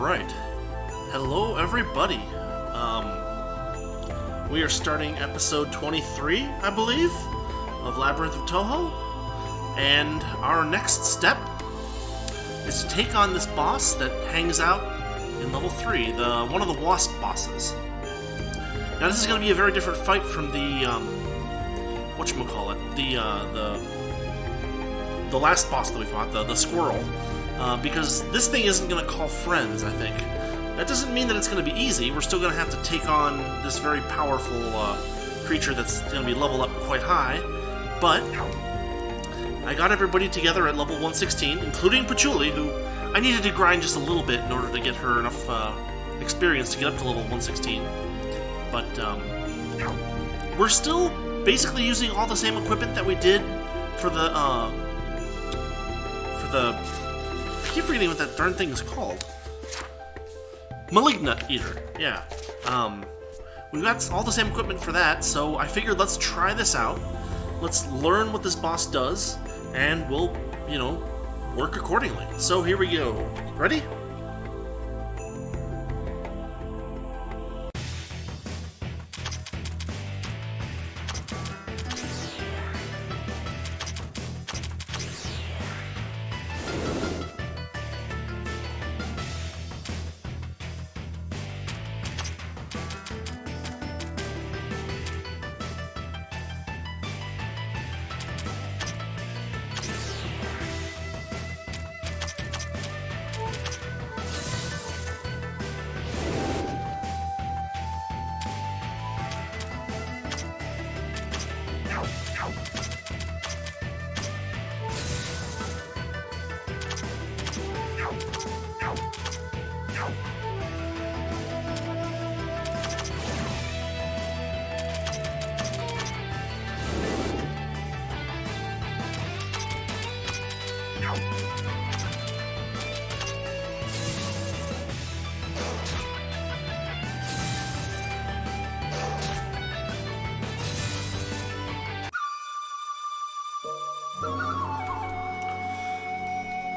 Alright. Hello, everybody. We are starting episode 23, I believe, of Labyrinth of Touhou. And our next step is to take on this boss that hangs out in level 3, one of the Wasp bosses. Now, this is going to be a very different fight from the, whatchamacallit, the last boss that we fought, the squirrel. Because this thing isn't going to call friends, I think. That doesn't mean that it's going to be easy. We're still going to have to take on this very powerful creature that's going to be leveled up quite high. But I got everybody together at level 116, including Patchouli, who I needed to grind just a little bit in order to get her enough experience to get up to level 116. But we're still basically using all the same equipment that we did for the I keep forgetting what that darn thing is called. Malignant Eater, yeah. We've got all the same equipment for that, so I figured let's try this out. Let's learn what this boss does, and we'll, work accordingly. So here we go. Ready?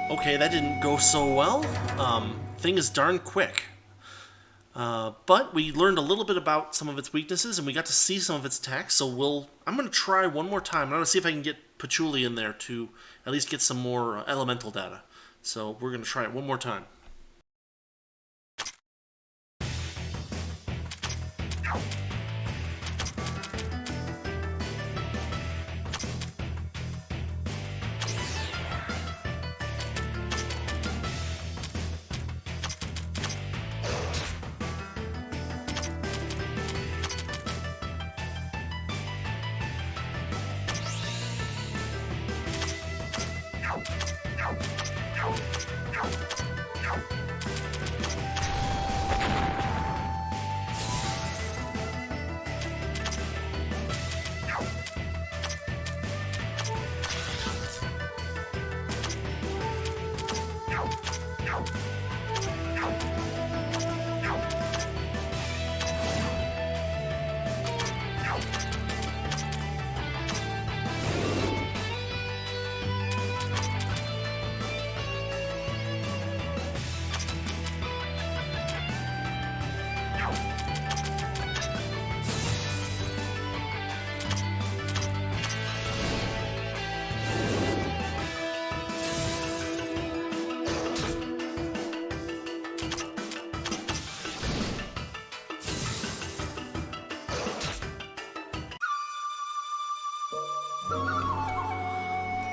Okay, that didn't go so well. Thing is darn quick. But we learned a little bit about some of its weaknesses, and we got to see some of its attacks, so I'm going to try one more time. I'm going to see if I can get Patchouli in there to at least get some more elemental data. So we're going to try it one more time.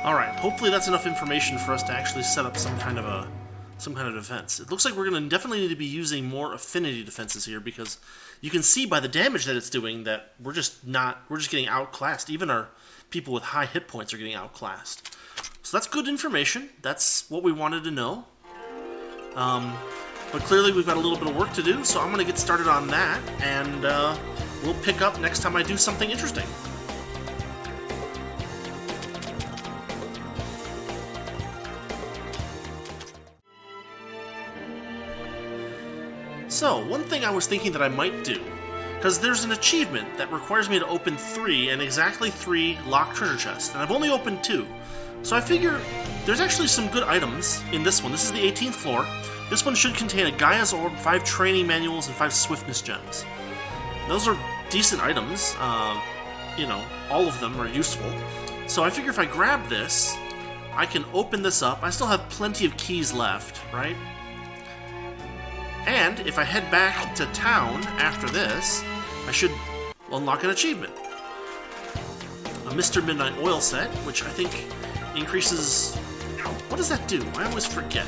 Alright, hopefully that's enough information for us to actually set up some kind of defense. It looks like we're going to definitely need to be using more affinity defenses here, because you can see by the damage that it's doing that we're just getting outclassed. Even our people with high hit points are getting outclassed. So that's good information. That's what we wanted to know. But clearly we've got a little bit of work to do, so I'm going to get started on that, and we'll pick up next time I do something interesting. So, one thing I was thinking that I might do, because there's an achievement that requires me to open 3 and exactly 3 locked treasure chests, and I've only opened 2. So I figure there's actually some good items in this one. This is the 18th floor. This one should contain a Gaia's Orb, 5 training manuals, and 5 swiftness gems. Those are decent items. You know, all of them are useful. So I figure if I grab this, I can open this up. I still have plenty of keys left, right? And if I head back to town after this, I should unlock an achievement. A Mr. Midnight Oil set, which I think increases... What does that do? I always forget.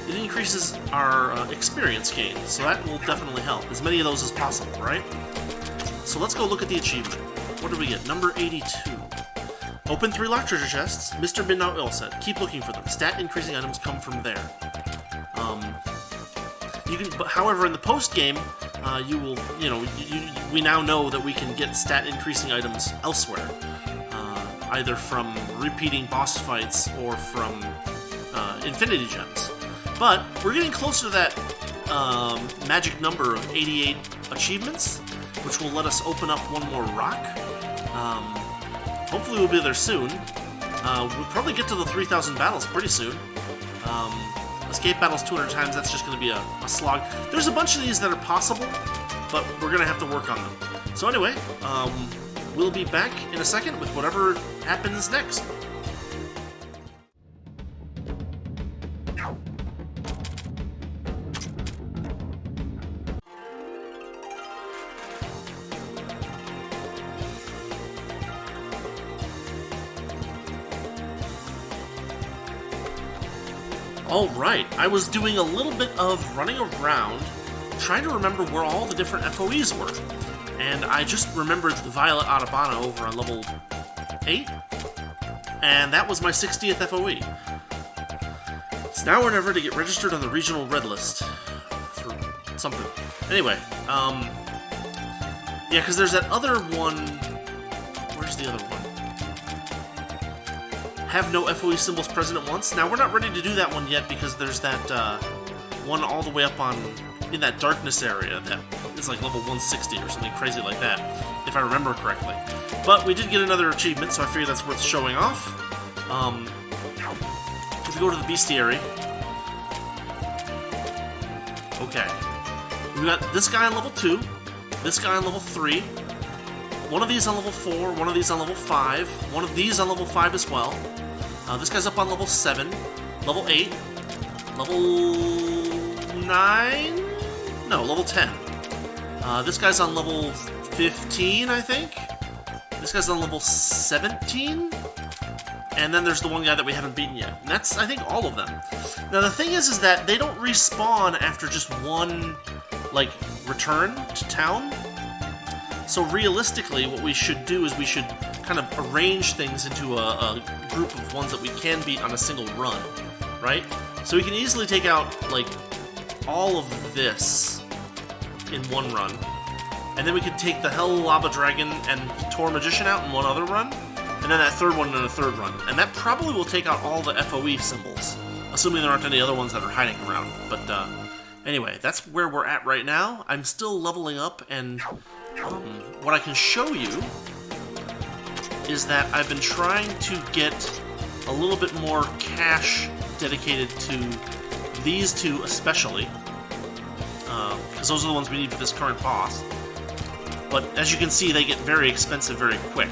It increases our experience gain, so that will definitely help. As many of those as possible, right? So let's go look at the achievement. What did we get? Number 82. Open 3 locked treasure chests. Mr. Midnight Oil set. Keep looking for them. Stat increasing items come from there. But however, in the post game, you will, we now know that we can get stat increasing items elsewhere, either from repeating boss fights or from infinity gems. But we're getting closer to that magic number of 88 achievements, which will let us open up one more rock. Hopefully we'll be there soon. We'll probably get to the 3,000 battles pretty soon. Escape battles 200 times, that's just going to be a slog. There's a bunch of these that are possible, but we're going to have to work on them. So anyway, we'll be back in a second with whatever happens next. Alright, I was doing a little bit of running around, trying to remember where all the different FOEs were. And I just remembered the Violet Atabana over on level 8, and that was my 60th FOE. It's now or never to get registered on the regional red list. For something. Anyway, yeah, because there's that other one... Where's the other one? Have no FOE symbols present at once. Now, we're not ready to do that one yet because there's that one all the way up in that darkness area that is like level 160 or something crazy like that, if I remember correctly. But we did get another achievement, so I figure that's worth showing off. If we go to the bestiary... Okay. We got this guy on level 2, this guy on level 3, one of these on level 4, one of these on level 5, one of these on level 5 as well. This guy's up on level 7, level 8, level 9? No, level 10. This guy's on level 15, I think? This guy's on level 17? And then there's the one guy that we haven't beaten yet. And that's, I think, all of them. Now, the thing is that they don't respawn after just one, like, return to town. So realistically, what we should do is we should kind of arrange things into a group of ones that we can beat on a single run, right? So we can easily take out, like, all of this in one run. And then we can take the Hell Lava Dragon and Tor Magician out in one other run, and then that third one in a third run. And that probably will take out all the FOE symbols, assuming there aren't any other ones that are hiding around. But anyway, that's where we're at right now. I'm still leveling up, and what I can show you is that I've been trying to get a little bit more cash dedicated to these two especially, because those are the ones we need for this current boss. But as you can see, they get very expensive very quick.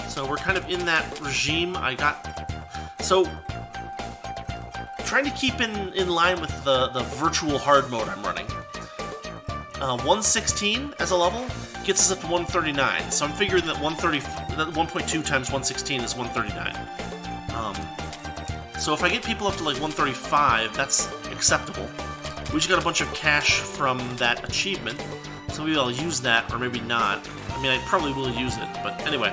So we're kind of in that regime. So trying to keep in line with the virtual hard mode I'm running. 116 as a level gets us up to 139, so I'm figuring that 1.2 times 116 is 139. So if I get people up to like 135, that's acceptable. We just got a bunch of cash from that achievement, so maybe I'll use that, or maybe not. I mean, I probably will use it, but anyway.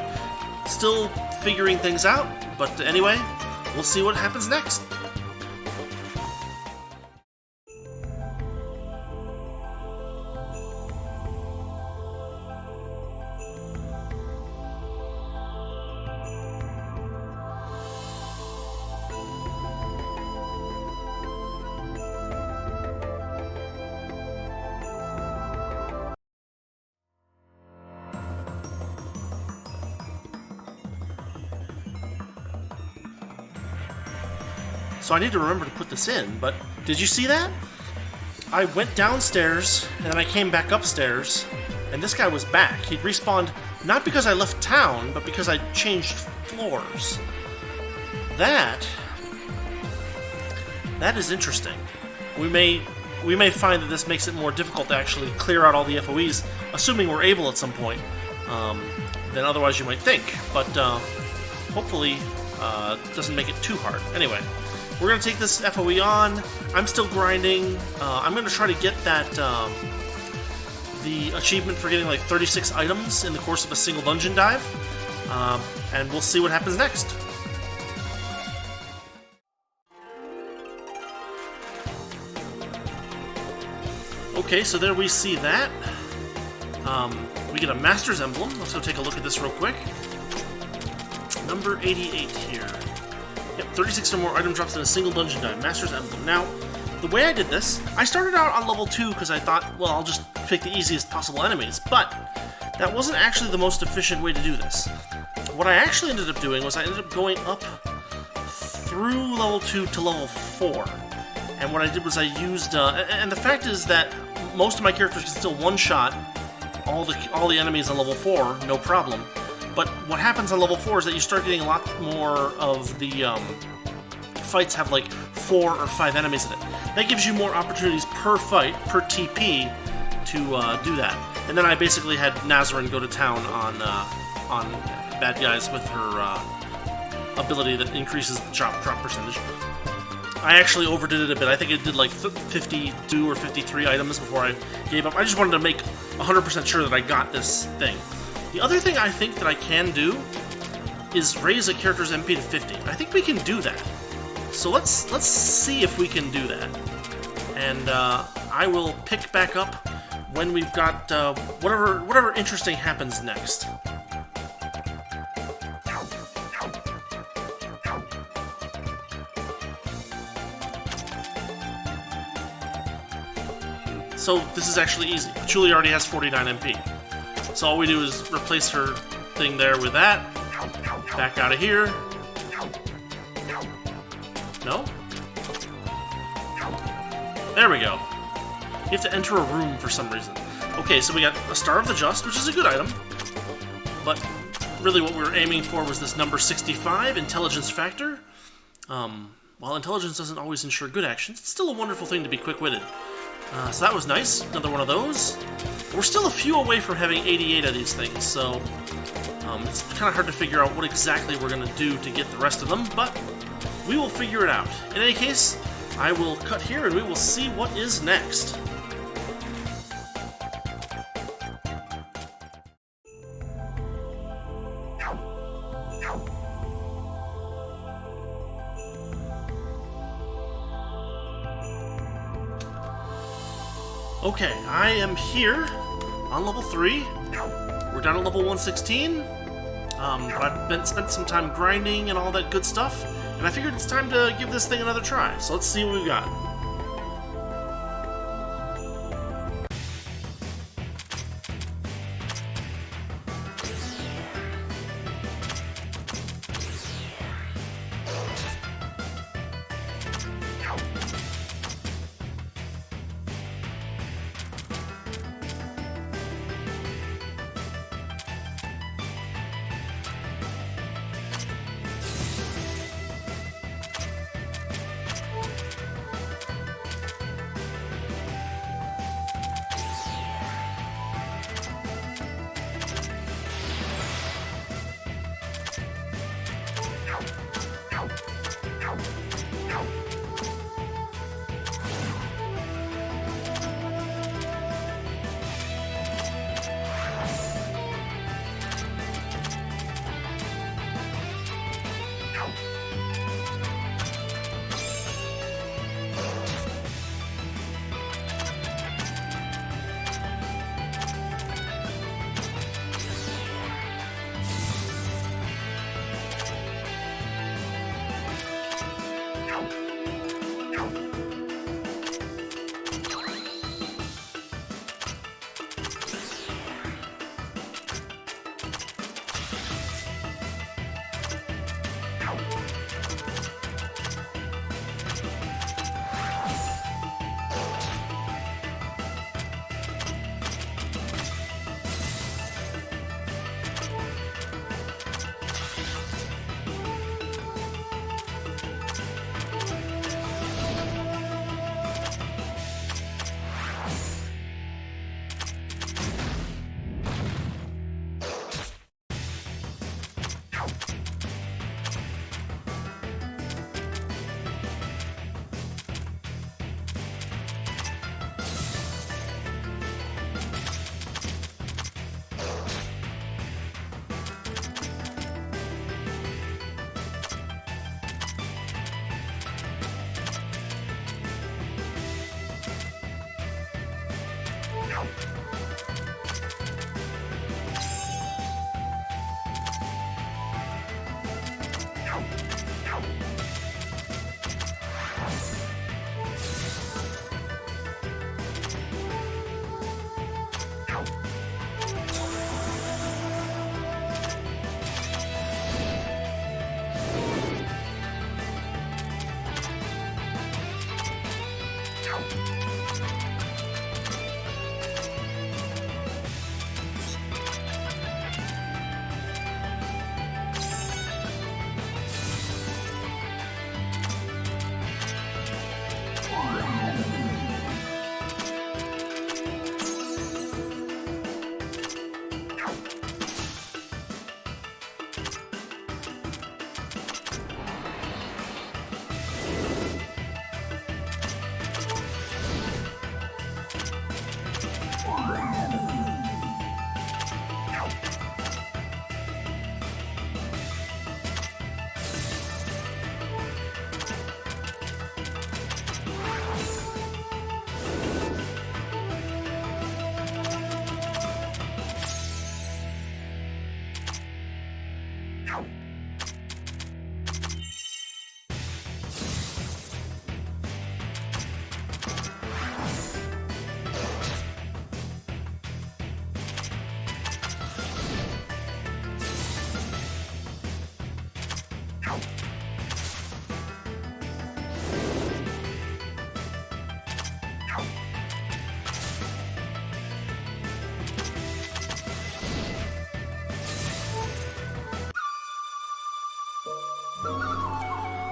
Still figuring things out, but anyway, we'll see what happens next. so I need to remember to put this in, but did you see that? I went downstairs, and then I came back upstairs, and this guy was back. He'd respawned not because I left town, but because I changed floors. That is interesting. We may find that this makes it more difficult to actually clear out all the FOEs, assuming we're able at some point, than otherwise you might think. But hopefully it doesn't make it too hard. Anyway, we're going to take this FOE on. I'm still grinding. I'm going to try to get that the achievement for getting like 36 items in the course of a single dungeon dive, and we'll see what happens next. Okay, so there we see that. We get a Master's Emblem. Let's go take a look at this real quick. Number 88 here. Yep, 36 or more item drops in a single dungeon dive. Master's Emblem. Now, the way I did this, I started out on level 2 because I thought, well, I'll just pick the easiest possible enemies, but that wasn't actually the most efficient way to do this. What I actually ended up doing was I ended up going up through level 2 to level 4. And what I did was I used, and the fact is that most of my characters can still one-shot all the enemies on level 4, no problem. But what happens on level 4 is that you start getting a lot more of the fights have like 4 or 5 enemies in it. That gives you more opportunities per fight, per TP, to do that. And then I basically had Nazarene go to town on bad guys with her ability that increases the drop percentage. I actually overdid it a bit. I think it did like 52 or 53 items before I gave up. I just wanted to make 100% sure that I got this thing. The other thing I think that I can do is raise a character's MP to 50. I think we can do that. So let's see if we can do that. And I will pick back up when we've got whatever interesting happens next. So this is actually easy. Julie already has 49 MP. So all we do is replace her thing there with that. Back out of here. No? There we go. You have to enter a room for some reason. Okay, so we got a Star of the Just, which is a good item. But really what we were aiming for was this number 65, Intelligence Factor. While intelligence doesn't always ensure good actions, it's still a wonderful thing to be quick-witted. So that was nice. Another one of those. We're still a few away from having 88 of these things, so it's kind of hard to figure out what exactly we're going to do to get the rest of them, but we will figure it out. In any case, I will cut here and we will see what is next. Okay, I am here on level 3. We're down at level 116. But I've spent some time grinding and all that good stuff, and I figured it's time to give this thing another try. So let's see what we've got.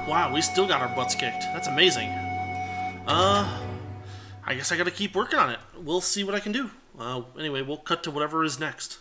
Wow, we still got our butts kicked. That's amazing. I guess I gotta keep working on it. We'll see what I can do. Anyway, we'll cut to whatever is next.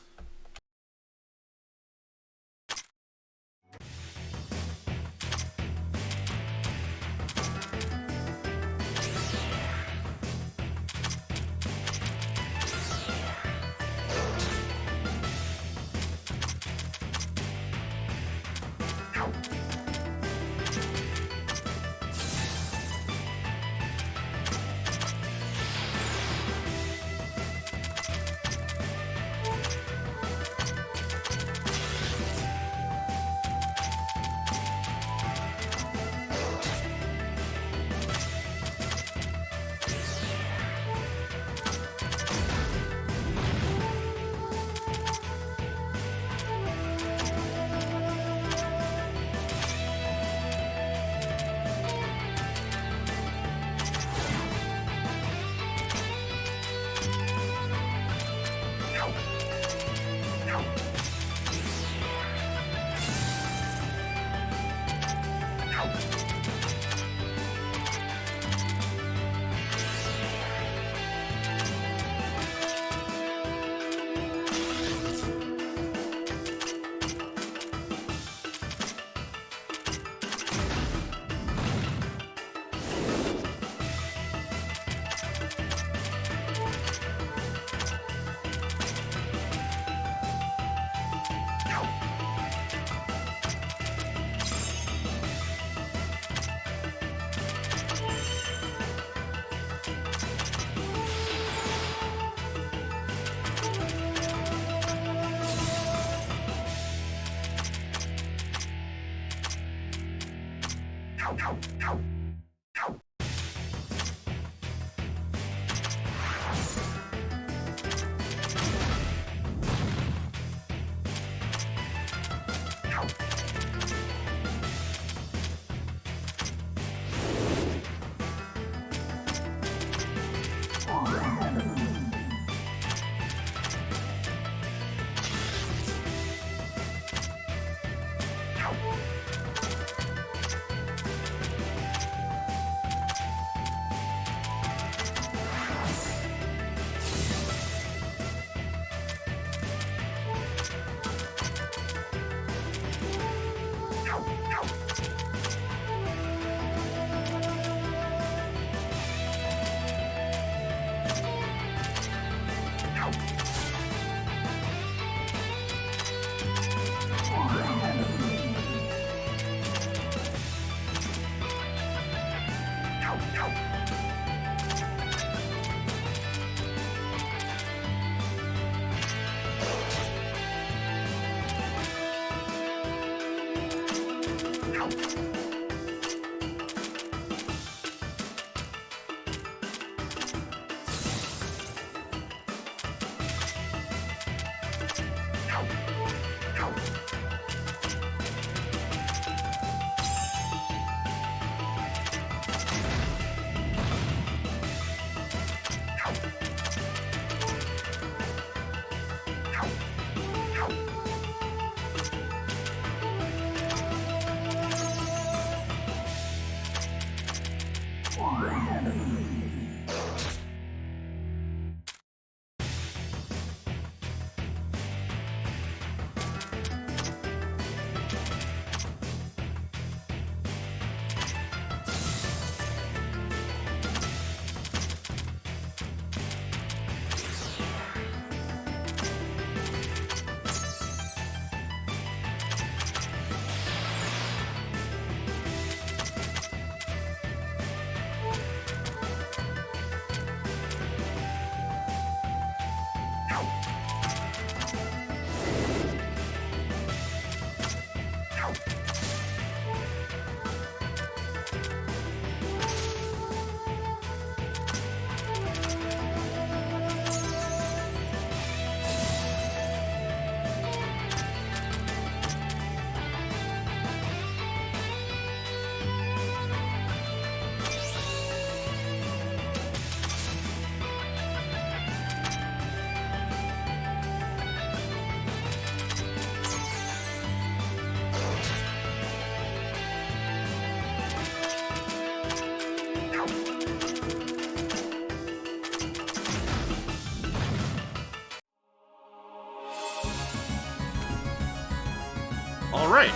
Alright,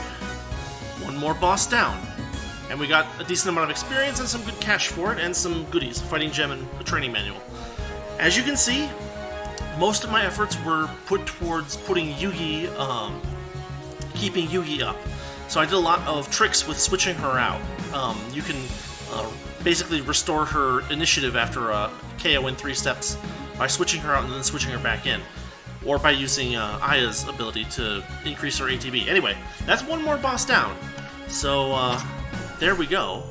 one more boss down. And we got a decent amount of experience and some good cash for it, and some goodies, a fighting gem and a training manual. As you can see, most of my efforts were put towards putting Yuugi, keeping Yuugi up. So I did a lot of tricks with switching her out. You can basically restore her initiative after a KO in 3 steps by switching her out and then switching her back in. Or by using Aya's ability to increase her ATB. Anyway, that's one more boss down. So, there we go.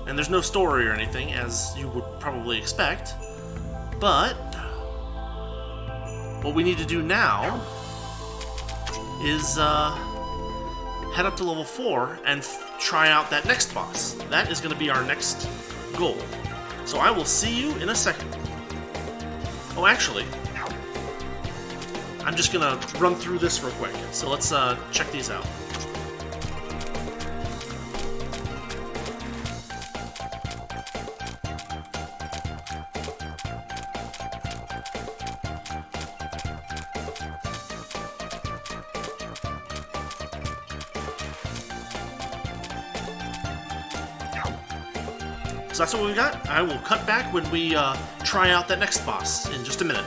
And there's no story or anything, as you would probably expect. But what we need to do now is head up to level 4 and try out that next boss. That is going to be our next goal. So I will see you in a second. Oh, actually, I'm just gonna run through this real quick. So let's check these out. So that's what we got. I will cut back when we try out that next boss in just a minute.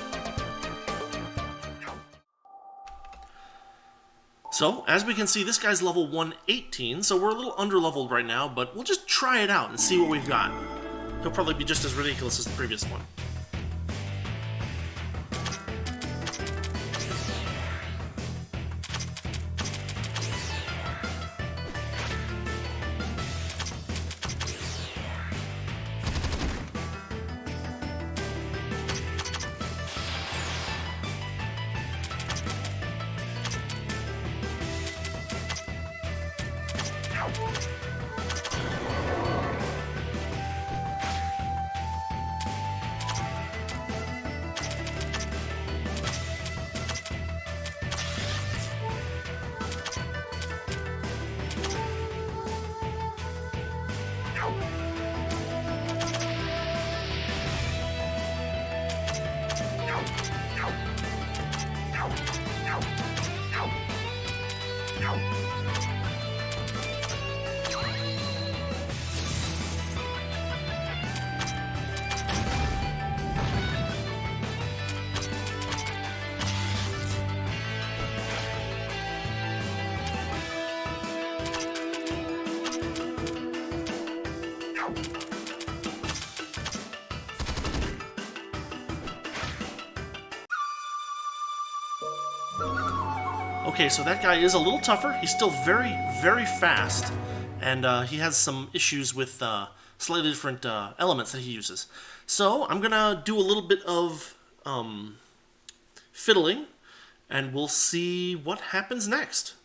So, as we can see, this guy's level 118, so we're a little under-leveled right now, but we'll just try it out and see what we've got. He'll probably be just as ridiculous as the previous one. Okay, so that guy is a little tougher. He's still very, very fast, and he has some issues with slightly different elements that he uses. So I'm gonna do a little bit of fiddling, and we'll see what happens next.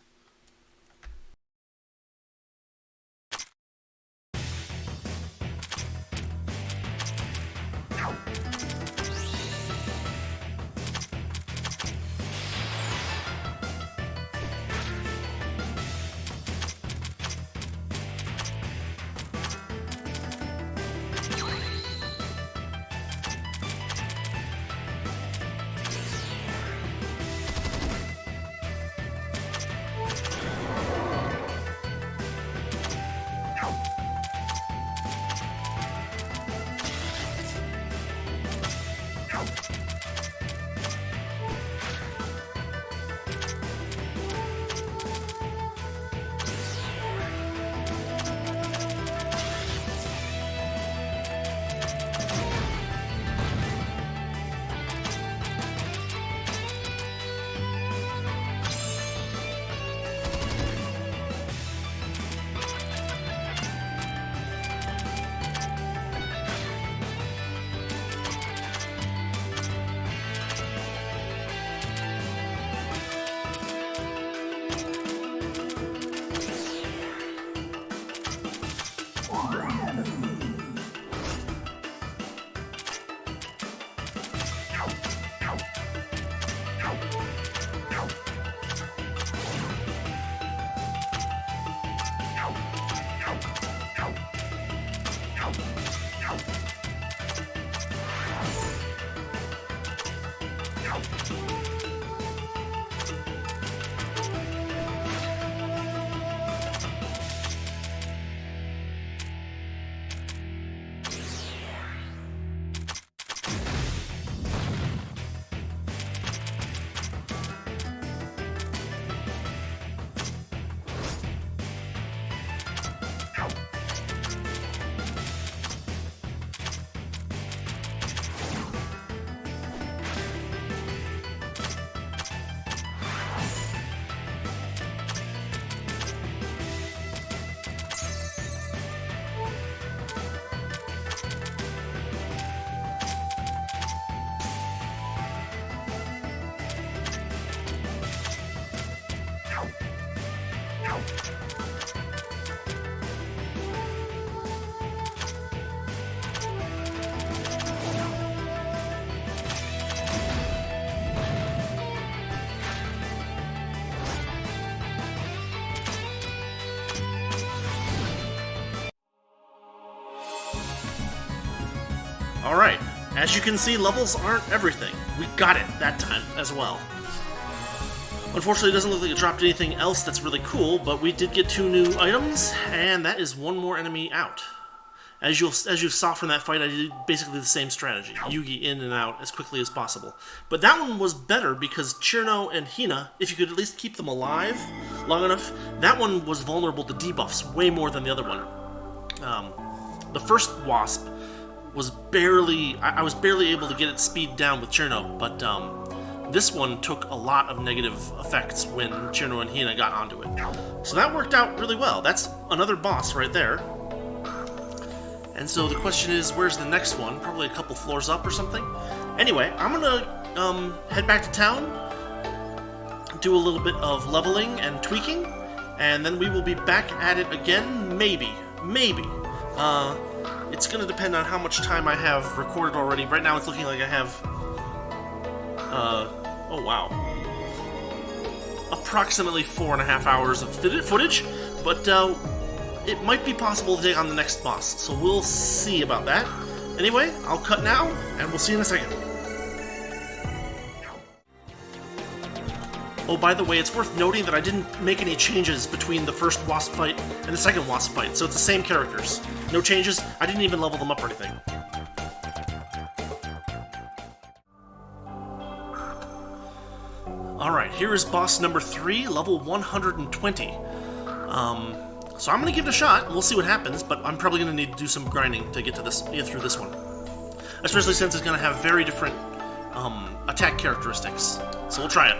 Alright, as you can see, levels aren't everything. We got it that time as well. Unfortunately, it doesn't look like it dropped anything else that's really cool, but we did get 2 new items, and that is 1 more enemy out. As you saw from that fight, I did basically the same strategy. Yuugi in and out as quickly as possible. But that one was better because Cirno and Hina, if you could at least keep them alive long enough, that one was vulnerable to debuffs way more than the other one. The first Wasp was barely... I was barely able to get its speed down with Cirno, but this one took a lot of negative effects when Cirno and Hina got onto it. So that worked out really well. That's another boss right there. And so the question is, where's the next one? Probably a couple floors up or something. Anyway, I'm gonna head back to town, do a little bit of leveling and tweaking, and then we will be back at it again, maybe. It's gonna depend on how much time I have recorded already. Right now it's looking like I have, oh wow, approximately 4.5 hours of footage, but it might be possible to take on the next boss, so we'll see about that. Anyway, I'll cut now, and we'll see you in a second. Oh, by the way, it's worth noting that I didn't make any changes between the first Wasp fight and the second Wasp fight, so it's the same characters. No changes, I didn't even level them up or anything. Alright, here is boss number 3, level 120. So I'm gonna give it a shot, and we'll see what happens, but I'm probably gonna need to do some grinding to get through this one. Especially since it's gonna have very different attack characteristics. So we'll try it.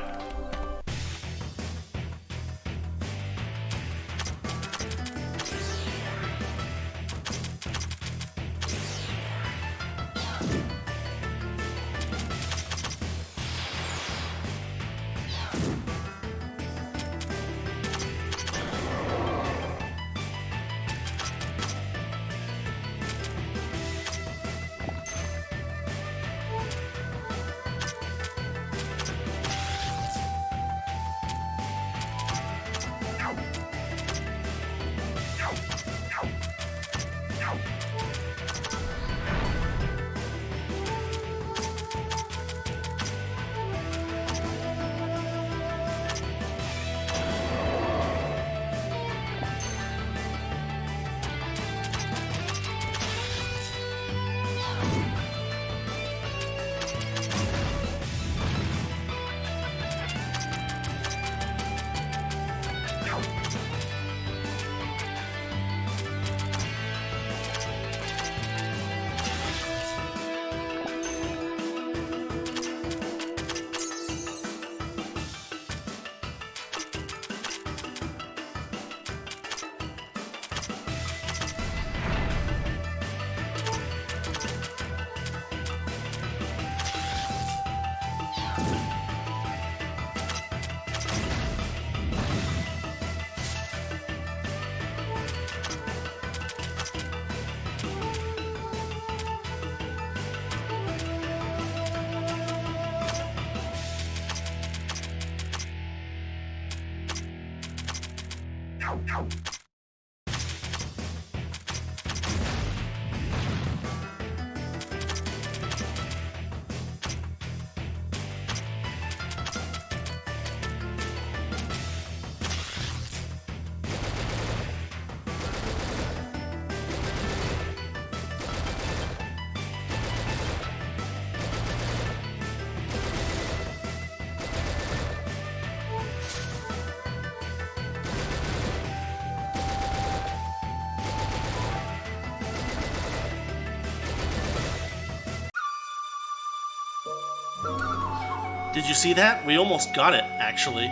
Did you see that? We almost got it, actually.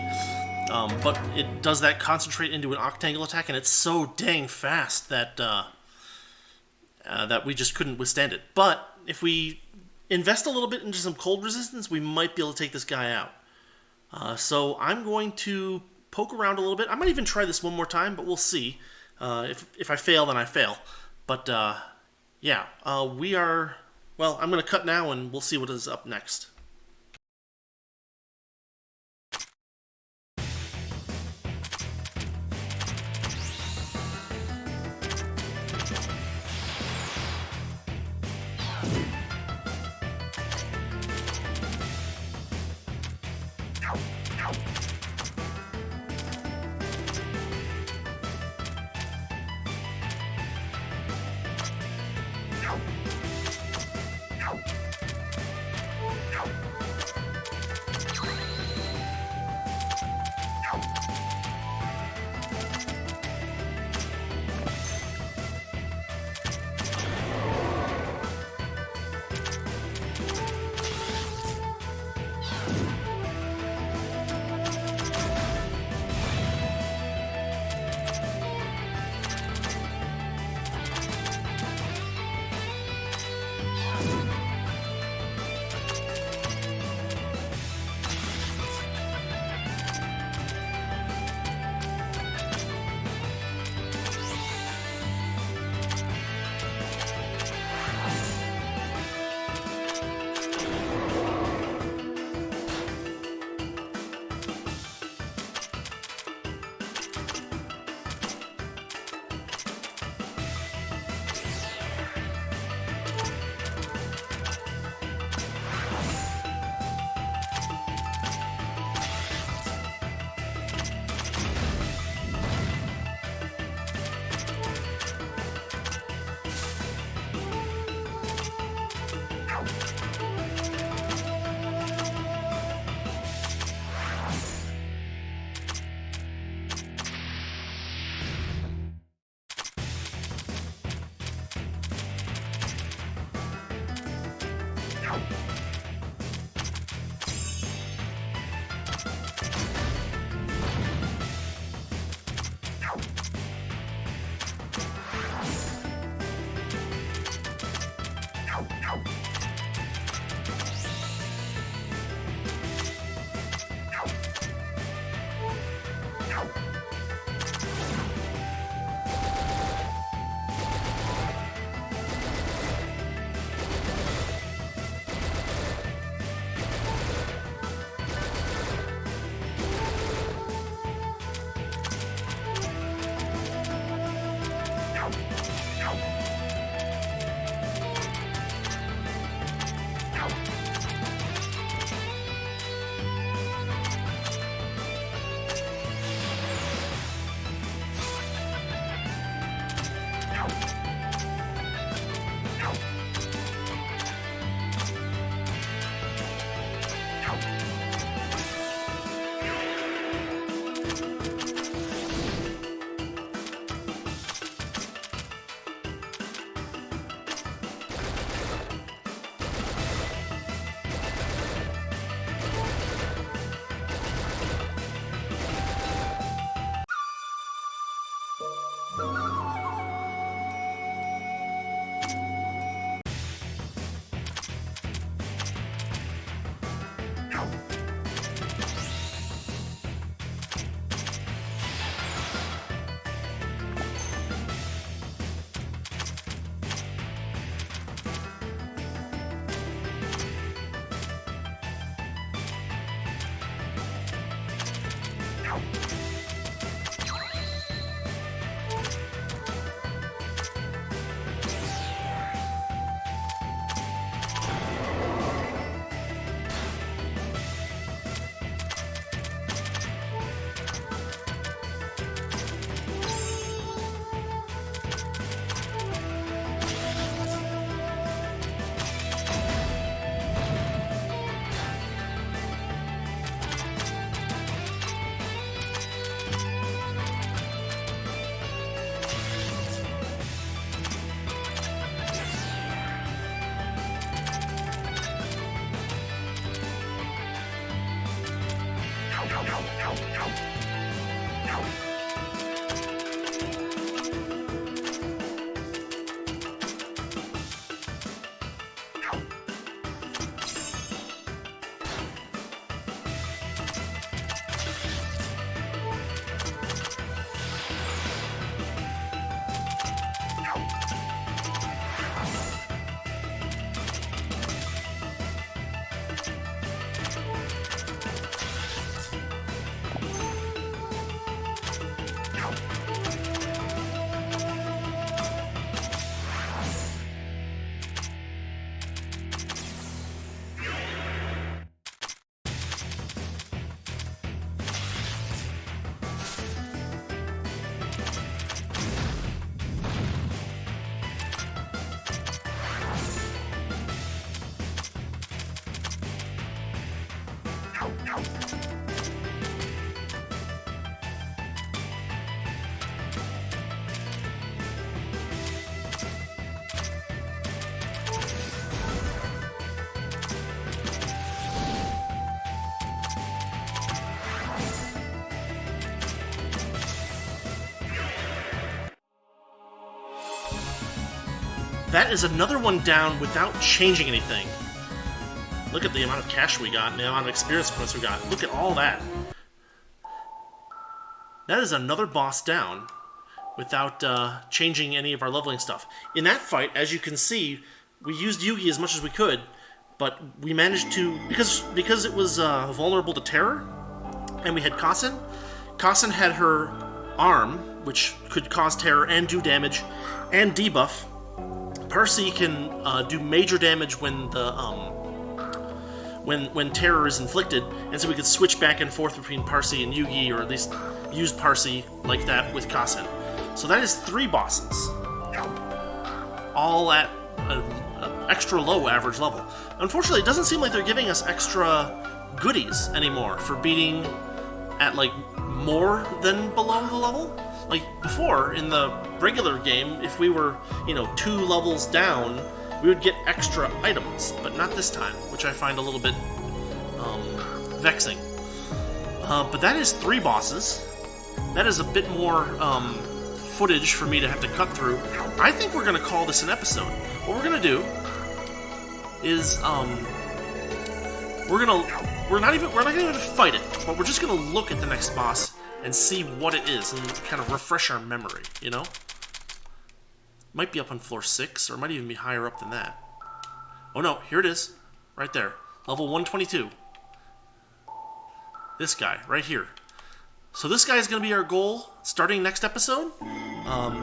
But it does that concentrate into an octangle attack, and it's so dang fast that that we just couldn't withstand it. But if we invest a little bit into some cold resistance, we might be able to take this guy out. So I'm going to poke around a little bit. I might even try this one more time, but we'll see. If I fail, then I fail. But yeah, we are... Well, I'm going to cut now, and we'll see what is up next. that is another one down without changing anything. Look at the amount of cash we got and the amount of experience points we got. Look at all that. That is another boss down without changing any of our leveling stuff. In that fight, as you can see, we used Yuugi as much as we could, but we managed to, because it was vulnerable to terror, and we had Kasen. Kasen had her arm, which could cause terror and do damage, and debuff. Parsee can do major damage when the when terror is inflicted, and so we could switch back and forth between Parsee and Yuugi, or at least use Parsee like that with Kasen. So that is 3 bosses, all at an extra low average level. Unfortunately, it doesn't seem like they're giving us extra goodies anymore for beating at like more than below the level. Like before, in the regular game, if we were, 2 levels down, we would get extra items, but not this time, which I find a little bit vexing. But that is 3 bosses. That is a bit more footage for me to have to cut through. I think we're going to call this an episode. What we're going to do is we're not going to fight it, but we're just going to look at the next boss and see what it is and kind of refresh our memory, Might be up on floor 6, or it might even be higher up than that. Oh no, here it is. Right there. Level 122. This guy, right here. So this guy is going to be our goal starting next episode.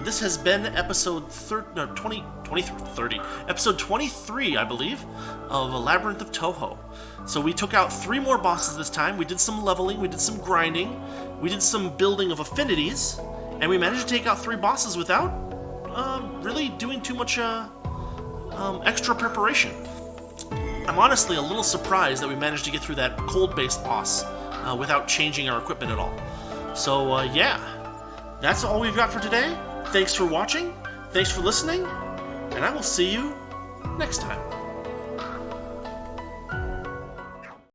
This has been episode episode 23, I believe, of Labyrinth of Touhou. So we took out 3 more bosses this time. We did some leveling, we did some grinding, we did some building of affinities, and we managed to take out 3 bosses without really doing too much extra preparation. I'm honestly a little surprised that we managed to get through that cold-based boss without changing our equipment at all. So, yeah, that's all we've got for today. Thanks for watching, thanks for listening, and I will see you next time.